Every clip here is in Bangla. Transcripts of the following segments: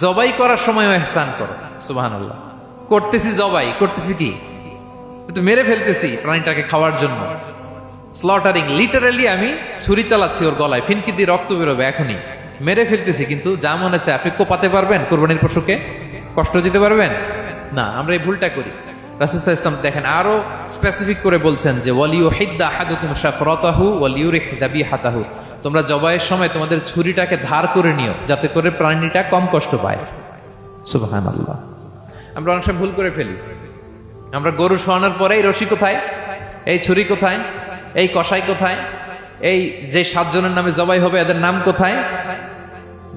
জবাই করার সময়ও ইহসান করো। সুবহানাল্লাহ। করতেছি জবাই, করতেছি কি, কিন্তু মেরে ফেলতেছি প্রাণীটাকে খাওয়ার জন্য। স্লটারিং, লিটারালি আমি ছুরি চালাচ্ছি ওর গলায়, ফিনকি দিয়ে রক্ত বেরোবে এখনই, মেরে ফেলতেছি। কিন্তু যা মনে চায় আপনি কোপাতে পারবেন? কোরবানির পশুকে কষ্ট দিতে পারবেন না। আমরা এই ভুলটা করি। রাসূল সাল্লাল্লাহু আলাইহি ওয়াসাল্লাম দেখেন আরো স্পেসিফিক করে বলছেন যে ওয়ালিয়ুহিদ্দা আহাদুকুম শাফরাতাহু ওয়ালিয়ুরিহ যাবিহাতাহু, তোমরা জবাইয়ের সময় তোমাদের ছুরিটাকে ধার করে নিও, যাতে করে প্রাণীটা কম কষ্ট পায়। সুবহানাল্লাহ। আমরা অনেক সময় ভুল করে ফেলি। আমরা গরু শোয়ানোর পরে এই রশি কোথায়, এই ছুরি কোথায়, এই কষাই কোথায়, এই যে 7 জনের নামে জবাই হবে এদের নাম কোথায়,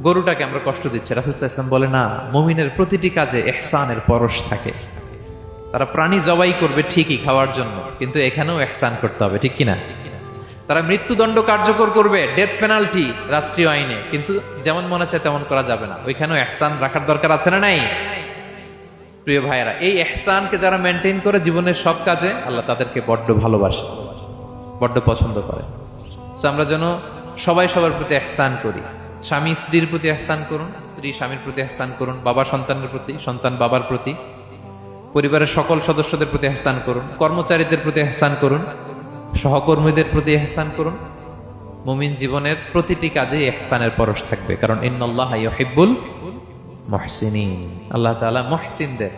গরুটাকে আমরা কষ্ট দিচ্ছি। রাসূল সাল্লাল্লাহু আলাইহি ওয়াসাল্লাম বলে না, মুমিনের প্রতিটি কাজে ইহসানের পরশ থাকে। তারা প্রাণী জবাই করবে ঠিকই খাওয়ার জন্য, কিন্তু এখানেও ইহসান করতে হবে, ঠিক কিনা? তারা মৃত্যুদণ্ড কার্যকর করবে, ডেথ পেনাল্টি রাষ্ট্রীয় আইনে, কিন্তু যেমন মনে চায় তেমন করা যাবে না। ওইখানেও ইহসান রাখার দরকার আছে না নাই? প্রিয় ভাইয়েরা, এই ইহসানকে যারা মেনটেন করে জীবনের সব কাজে, আল্লাহ তাদেরকে বড্ড ভালোবাসে, বড্ড পছন্দ করে। সো আমরা যেন সবাই সবার প্রতি ইহসান করি। স্বামী স্ত্রীর প্রতি ইহসান করুন, স্ত্রী স্বামীর প্রতি ইহসান করুন, বাবা সন্তানের প্রতি, সন্তান বাবার প্রতি, পরিবারের সকল সদস্যদের প্রতি ইহসান করুন, কর্মচারীদের প্রতি ইহসান করুন, সহকর্মীদের প্রতি ইহসান করুন। মুমিন জীবনের প্রতিটি কাজে ইহসানের পরশ থাকবে, কারণ ইন্নাল্লাহা ইউহিব্বুল মুহসিনিন। আল্লাহ তাআলা মুহসিনদের